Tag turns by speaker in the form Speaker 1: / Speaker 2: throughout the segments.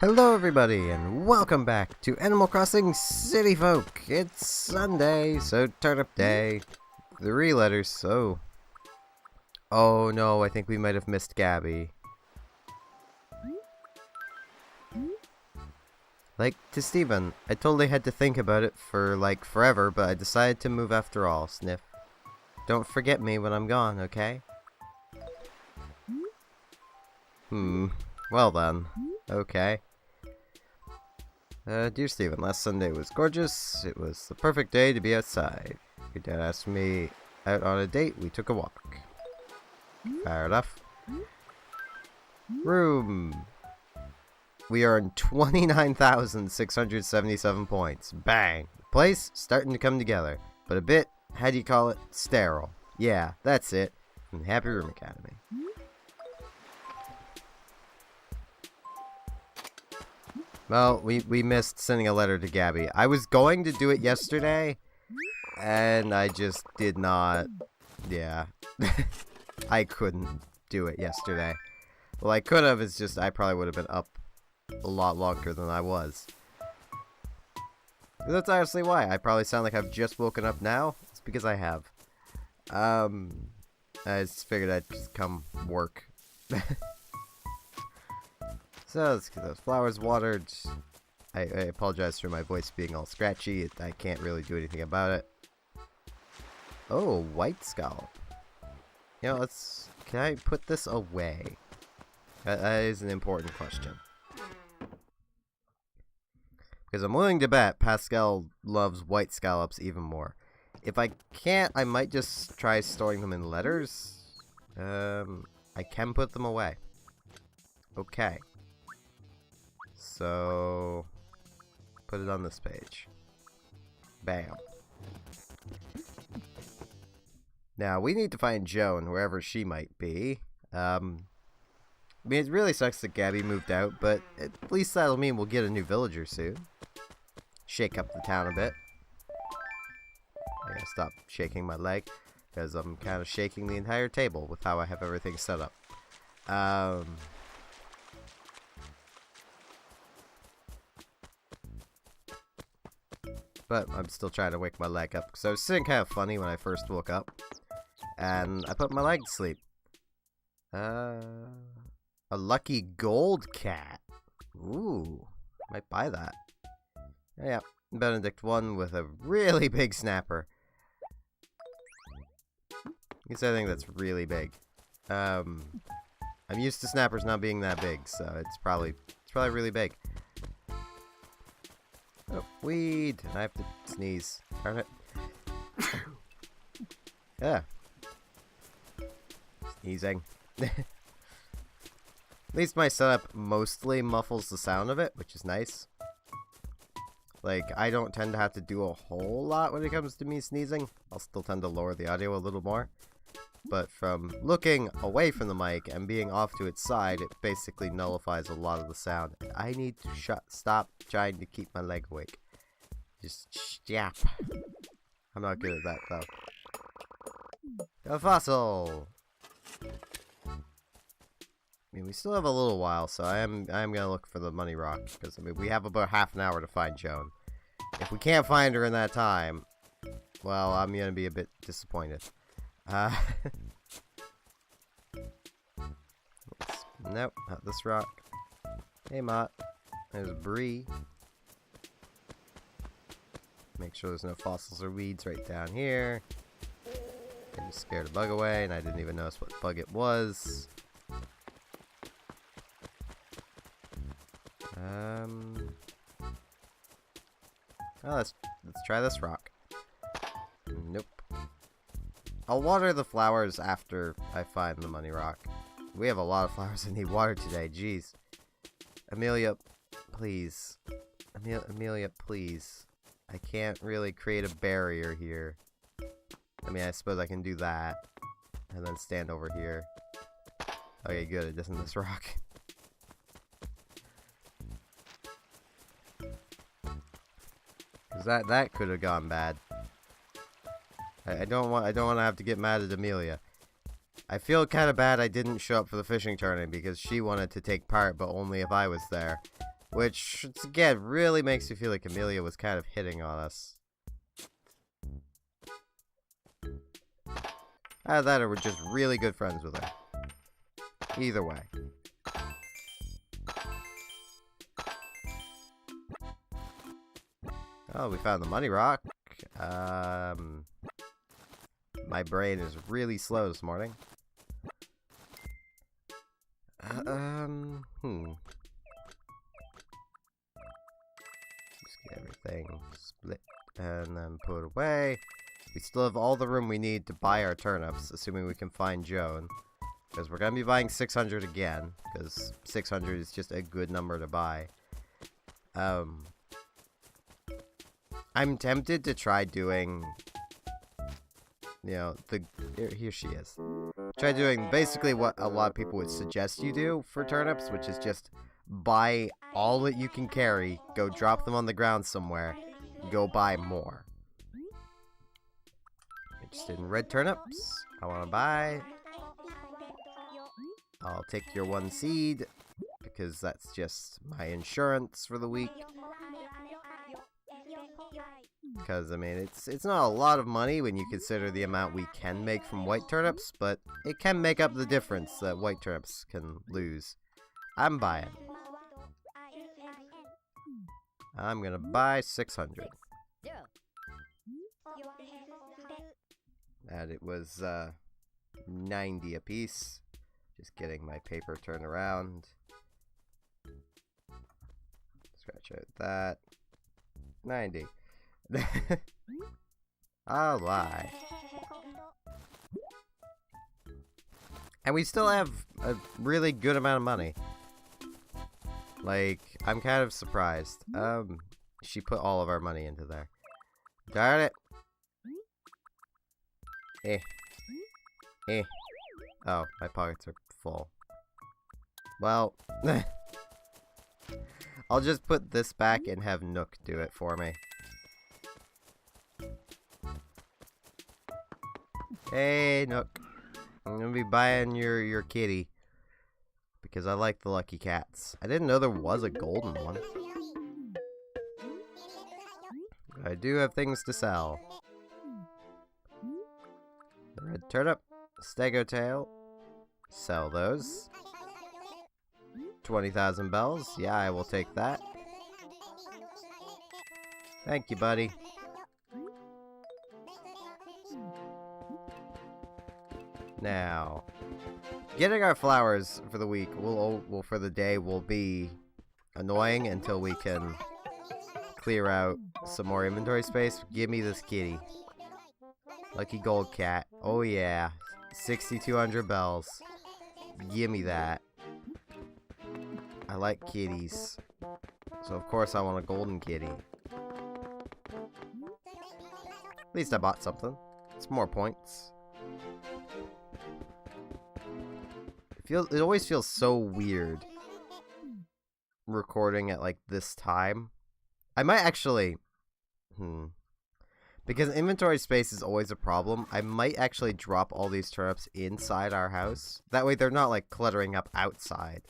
Speaker 1: Hello everybody, and welcome back to Animal Crossing City Folk. It's Sunday, so Turnip Day. 3 letters, so... Oh no, I think we might have missed Gabby. Like, to Steven, I totally had to think about it for, like, forever, but I decided to move after all, Sniff. Don't forget me when I'm gone, okay? Well then. Okay. Dear Steven, last Sunday was gorgeous. It was the perfect day to be outside. Your dad asked me out on a date. We took a walk. Fair enough. Room. We earned 29,677 points. Bang. Place starting to come together. But a bit, how do you call it, sterile. Yeah, that's it. From the Happy Room Academy. Well, we missed sending a letter to Gabby. I was going to do it yesterday, and I just did not. Yeah. I couldn't do it yesterday. Well, I could have, it's just I probably would have been up a lot longer than I was. That's honestly why. I probably sound like I've just woken up now. It's because I have. I just figured I'd just come work. So, let's get those flowers watered. I apologize for my voice being all scratchy. I can't really do anything about it. Oh, white scallop. You know, can I put this away? That is an important question. Because I'm willing to bet Pascal loves white scallops even more. If I can't, I might just try storing them in letters. I can put them away. Okay. So, put it on this page. Bam. Now, we need to find Joan, wherever she might be. I mean, it really sucks that Gabby moved out, but at least that'll mean we'll get a new villager soon. Shake up the town a bit. I gotta stop shaking my leg, because I'm kind of shaking the entire table with how I have everything set up. But I'm still trying to wake my leg up. So I was sitting kind of funny when I first woke up. And I put my leg to sleep. A lucky gold cat. Ooh. Might buy that. Yeah. Benedict 1 with a really big snapper. It's I think that's really big. I'm used to snappers not being that big, so it's probably really big. Oh, weed! I have to sneeze. Darn it. Yeah. Sneezing. At least my setup mostly muffles the sound of it, which is nice. Like, I don't tend to have to do a whole lot when it comes to me sneezing. I'll still tend to lower the audio a little more. But from looking away from the mic and being off to its side, it basically nullifies a lot of the sound. I need to stop trying to keep my leg awake. Just yap. I'm not good at that, though. A fossil! I mean, we still have a little while, so I am gonna look for the money rock, because, I mean, we have about half an hour to find Joan. If we can't find her in that time, well, I'm gonna be a bit disappointed. Nope, not this rock. Hey, Mott. There's Bree. Make sure there's no fossils or weeds right down here. I just scared a bug away, and I didn't even notice what bug it was. Well, let's try this rock. Nope. I'll water the flowers after I find the money rock. We have a lot of flowers that need water today. Jeez. Amelia, please. Amelia, please. I can't really create a barrier here. I mean, I suppose I can do that. And then stand over here. Okay, good. It doesn't this rock. Cause that could have gone bad. I don't want to have to get mad at Amelia. I feel kind of bad I didn't show up for the fishing tournament because she wanted to take part, but only if I was there. Which, again, really makes me feel like Amelia was kind of hitting on us. Either that or we're just really good friends with her. Either way. Oh, we found the money rock. My brain is really slow this morning. Just get everything split and then put away. We still have all the room we need to buy our turnips, assuming we can find Joan. Because we're going to be buying 600 again, because 600 is just a good number to buy. I'm tempted to try doing, you know, here she is. Try doing basically what a lot of people would suggest you do for turnips, which is just buy all that you can carry, go drop them on the ground somewhere, go buy more. Interested in red turnips? I want to buy. I'll take your 1 seed, because that's just my insurance for the week. Because, I mean, it's not a lot of money when you consider the amount we can make from white turnips, but it can make up the difference that white turnips can lose. I'm buying. I'm gonna buy 600. And it was 90 apiece. Just getting my paper turned around. Scratch out that. 90. I'll buy. And we still have a really good amount of money. Like, I'm kind of surprised. She put all of our money into there. Darn it. Oh, my pockets are full. Well, I'll just put this back and have Nook do it for me. Hey, Nook. I'm gonna be buying your kitty. Because I like the lucky cats. I didn't know there was a golden one. I do have things to sell. The red turnip, stego tail. Sell those. 20,000 bells. Yeah, I will take that. Thank you, buddy. Now, getting our flowers for the week for the day will be annoying until we can clear out some more inventory space. Give me this kitty. Lucky gold cat. Oh yeah. 6,200 bells. Give me that. I like kitties. So of course I want a golden kitty. At least I bought something. It's more points. It always feels so weird recording at like this time. I might actually because inventory space is always a problem, I might actually drop all these turnips inside our house. That way they're not like cluttering up outside,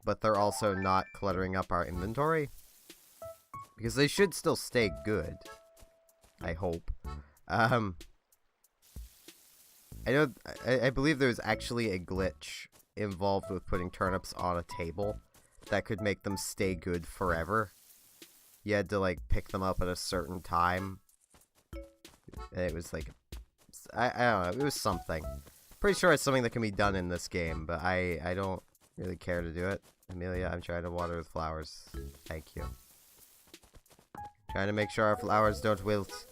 Speaker 1: but they're also not cluttering up our inventory. Because they should still stay good. I hope. I believe there's actually a glitch involved with putting turnips on a table that could make them stay good forever. You had to like pick them up at a certain time. And it was like, I don't know, it was something. Pretty sure it's something that can be done in this game, but I don't really care to do it. Amelia, I'm trying to water the flowers. Thank you. Trying to make sure our flowers don't wilt.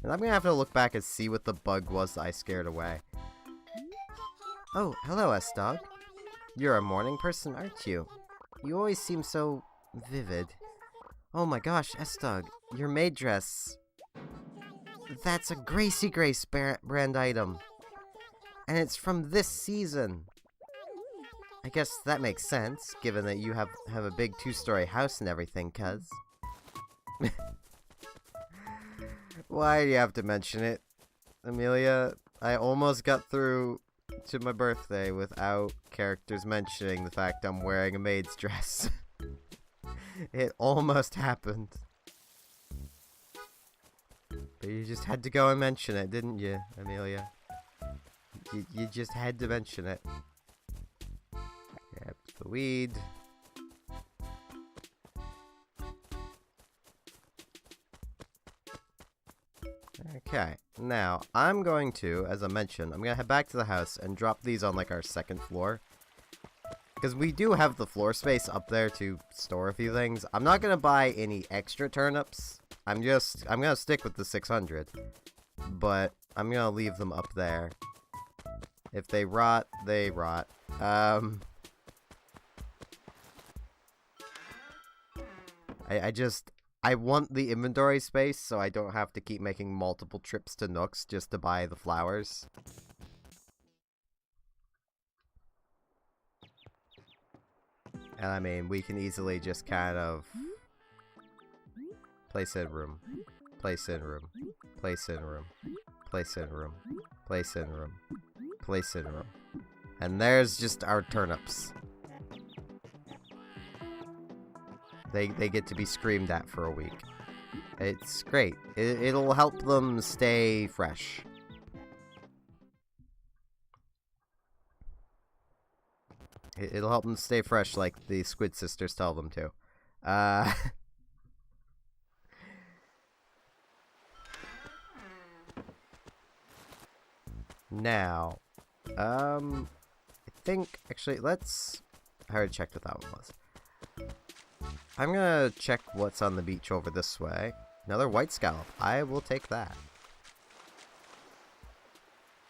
Speaker 1: And I'm gonna have to look back and see what the bug was that I scared away. Oh, hello, S-Dog. You're a morning person, aren't you? You always seem so vivid. Oh my gosh, S-Dog, your maid dress. That's a Gracie Grace brand item. And it's from this season. I guess that makes sense, given that you have a big 2-story house and everything, cuz. Why do you have to mention it, Amelia? I almost got through to my birthday without characters mentioning the fact I'm wearing a maid's dress. It almost happened. But you just had to go and mention it, didn't you, Amelia? You just had to mention it. Grab the weed. Okay, now I'm going to, as I mentioned, I'm going to head back to the house and drop these on like our second floor. Because we do have the floor space up there to store a few things. I'm not going to buy any extra turnips. I'm going to stick with the 600. But I'm going to leave them up there. If they rot, they rot. I want the inventory space so I don't have to keep making multiple trips to Nooks just to buy the flowers. And I mean, we can easily just kind of place in room, place in room, place in room, place in room, place in room, place in room. And there's just our turnips. They get to be screamed at for a week. It's great. It'll help them stay fresh. It'll help them stay fresh like the Squid Sisters tell them to. Now, I think, actually, I already checked what that one was. I'm gonna check what's on the beach over this way. Another white scallop. I will take that.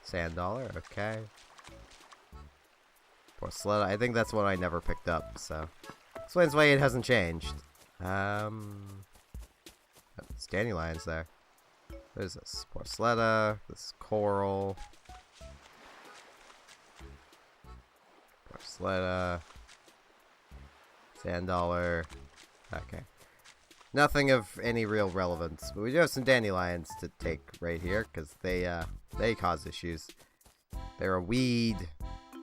Speaker 1: Sand dollar, okay. Porceletta, I think that's one I never picked up, so. Explains why it hasn't changed. It's dandelions there. What is this? Porceletta, this coral. Porceletta. Sand dollar. Okay. Nothing of any real relevance, but we do have some dandelions to take right here, because they cause issues. They're a weed,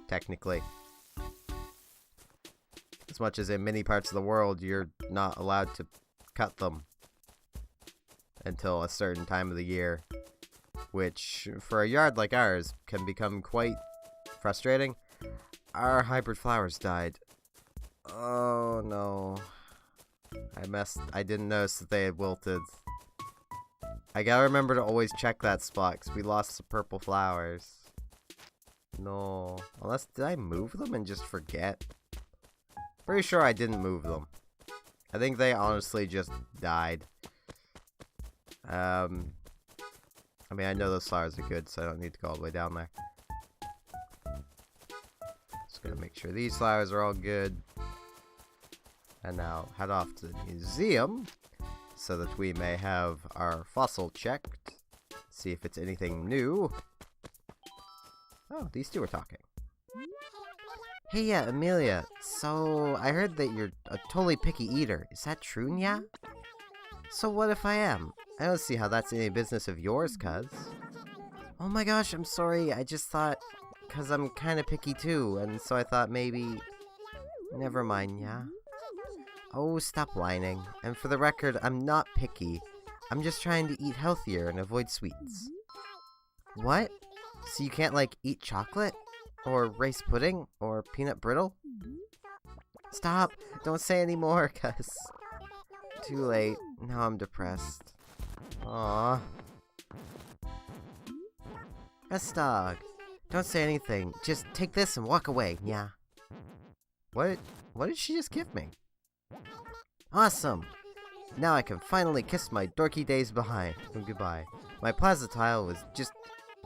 Speaker 1: technically. As much as in many parts of the world, you're not allowed to cut them until a certain time of the year, which, for a yard like ours, can become quite frustrating. Our hybrid flowers died. Oh no. I didn't notice that they had wilted. I gotta remember to always check that spot, because we lost the purple flowers. No. Unless, did I move them and just forget? Pretty sure I didn't move them. I think they honestly just died. I mean, I know those flowers are good, so I don't need to go all the way down there. Just gonna make sure these flowers are all good. And now head off to the museum so that we may have our fossil checked. See if it's anything new. Oh, these two are talking. Hey, yeah, Amelia. So, I heard that you're a totally picky eater. Is that true, Nya? So what if I am? I don't see how that's any business of yours, cuz. Oh my gosh, I'm sorry. I just thought, cuz I'm kind of picky too, and so I thought maybe... Never mind, Nya. Oh, stop whining. And for the record, I'm not picky. I'm just trying to eat healthier and avoid sweets. What? So you can't, like, eat chocolate? Or rice pudding? Or peanut brittle? Stop! Don't say any more, cuz... Too late. Now I'm depressed. Aww. S-Dog. Don't say anything. Just take this and walk away, Nya. What did she just give me? Awesome! Now I can finally kiss my dorky days behind. Goodbye. My plaza tile was just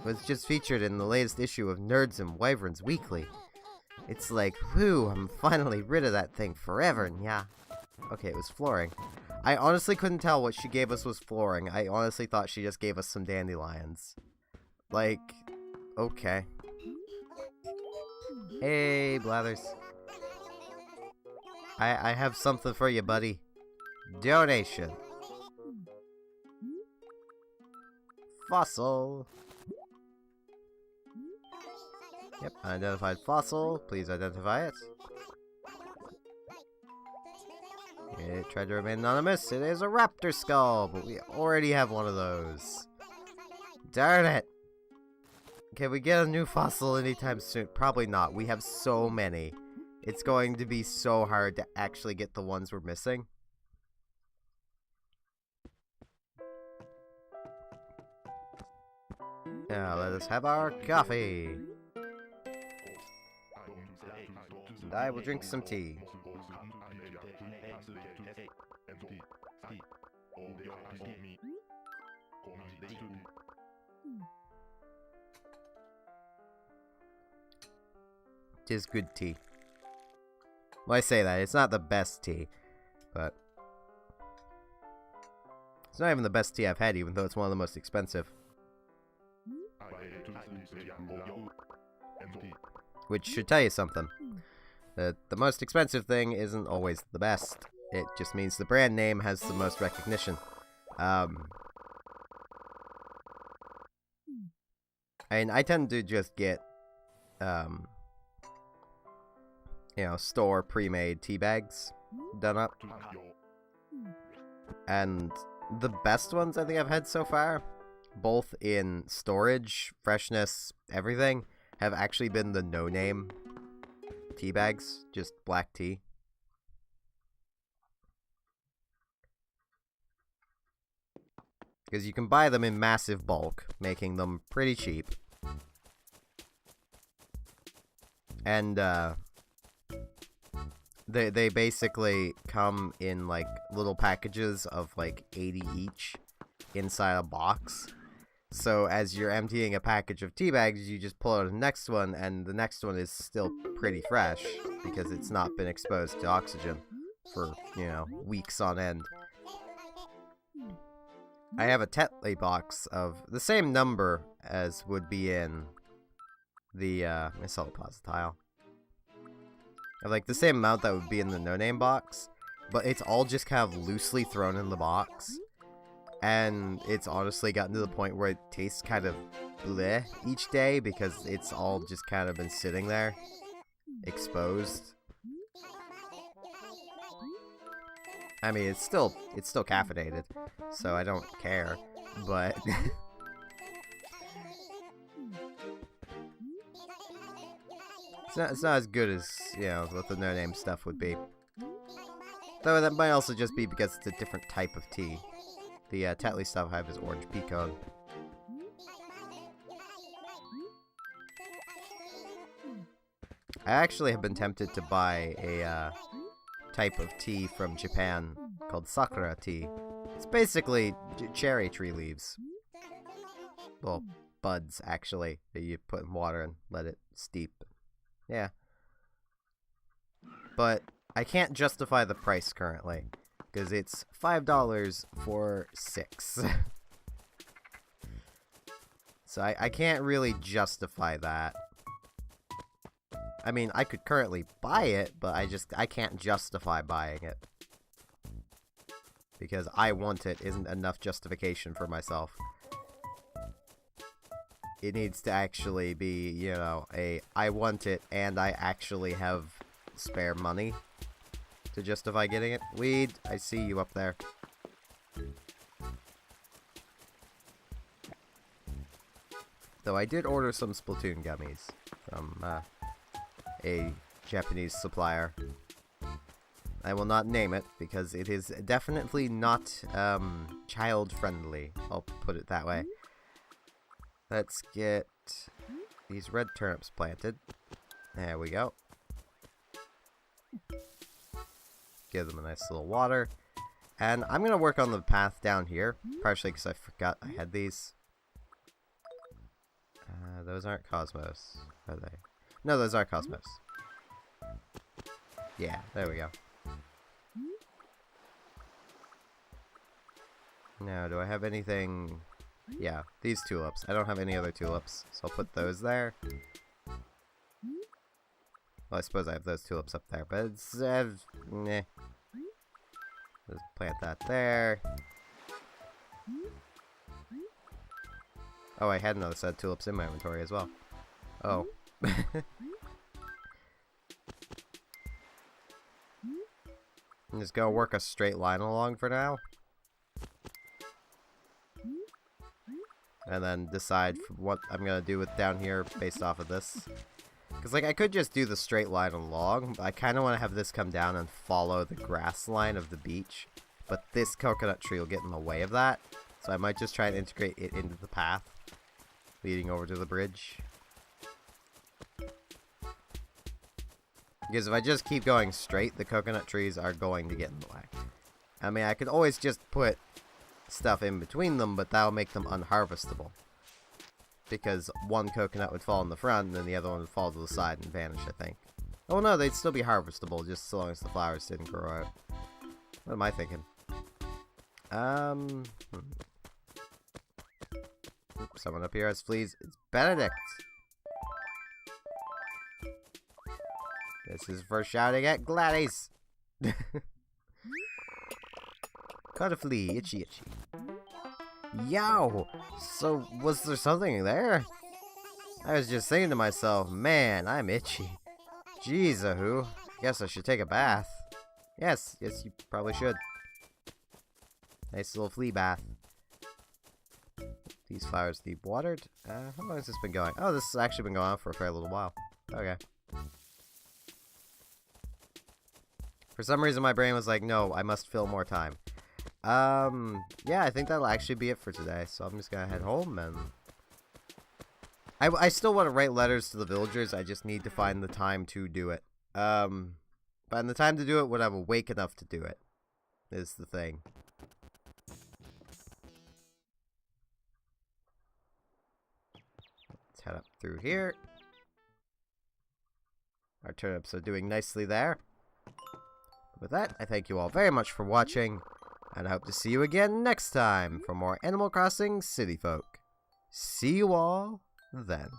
Speaker 1: was just featured in the latest issue of Nerds and Wyverns Weekly. It's like, whew, I'm finally rid of that thing forever, yeah. Okay, it was flooring. I honestly couldn't tell what she gave us was flooring. I honestly thought she just gave us some dandelions. Like, okay. Hey, Blathers. I have something for you, buddy. Donation. Fossil. Yep, unidentified fossil. Please identify it. It tried to remain anonymous. It is a raptor skull, but we already have one of those. Darn it! Can we get a new fossil anytime soon? Probably not. We have so many. It's going to be so hard to actually get the ones we're missing. Now let us have our coffee. And I will drink some tea. Tis good tea. Well, I say that. It's not the best tea, but it's not even the best tea I've had, even though it's one of the most expensive. Which should tell you something. The most expensive thing isn't always the best. It just means the brand name has the most recognition. And I tend to just get, you know, store pre-made tea bags done up. And the best ones I think I've had so far, both in storage, freshness, everything, have actually been the no-name tea bags, just black tea. Because you can buy them in massive bulk, making them pretty cheap. And, They basically come in, like, little packages of, like, 80 each inside a box. So as you're emptying a package of tea bags, you just pull out the next one, and the next one is still pretty fresh, because it's not been exposed to oxygen for, you know, weeks on end. I have a Tetley box of the same number as would be in the, Isopositile. Like, the same amount that would be in the no-name box, but it's all just kind of loosely thrown in the box. And it's honestly gotten to the point where it tastes kind of bleh each day, because it's all just kind of been sitting there, exposed. I mean, it's still caffeinated, so I don't care, but... It's not as good as, you know, what the no-name stuff would be. Though that might also just be because it's a different type of tea. The Tetley stuff I have is orange pecan. I actually have been tempted to buy a type of tea from Japan called Sakura tea. It's basically cherry tree leaves. Well, buds, actually, that you put in water and let it steep. Yeah. But I can't justify the price currently, because it's $5 for 6. So I can't really justify that. I mean, I could currently buy it, but I can't justify buying it. Because I want it isn't enough justification for myself. It needs to actually be, you know, I want it and I actually have spare money to justify getting it. Weed, I see you up there. Though I did order some Splatoon gummies from a Japanese supplier. I will not name it because it is definitely not child-friendly. I'll put it that way. Let's get these red turnips planted. There we go. Give them a nice little water. And I'm going to work on the path down here, partially because I forgot I had these. Those aren't Cosmos, are they? No, those are Cosmos. Yeah, there we go. Now, do I have anything? Yeah, these tulips. I don't have any other tulips, so I'll put those there. Well, I suppose I have those tulips up there, but it's, meh. Just plant that there. Oh, I had another set of tulips in my inventory as well. Oh. I'm just gonna work a straight line along for now. And then decide what I'm gonna do with down here based off of this. Because, like, I could just do the straight line along, but I kind of want to have this come down and follow the grass line of the beach. But this coconut tree will get in the way of that. So I might just try and integrate it into the path leading over to the bridge. Because if I just keep going straight, the coconut trees are going to get in the way. I mean, I could always just put stuff in between them, but that'll make them unharvestable. Because one coconut would fall in the front, and then the other one would fall to the side and vanish, I think. Oh no, they'd still be harvestable, just so long as the flowers didn't grow out. What am I thinking? Someone up here has fleas. It's Benedict! This is for shouting at Gladys! Caught a flea, itchy itchy. Yow! So, was there something there? I was just thinking to myself, man, I'm itchy. Jeez, Ahoo. Guess I should take a bath. Yes, you probably should. Nice little flea bath. These flowers need watered. How long has this been going? Oh, this has actually been going on for a fair little while. Okay. For some reason, my brain was like, no, I must fill more time. Yeah, I think that'll actually be it for today. So I'm just gonna head home, and I still want to write letters to the villagers. I just need to find the time to do it. Find the time to do it when I'm awake enough to do it, is the thing. Let's head up through here. Our turnips are doing nicely there. With that, I thank you all very much for watching, and I hope to see you again next time for more Animal Crossing City Folk. See you all then.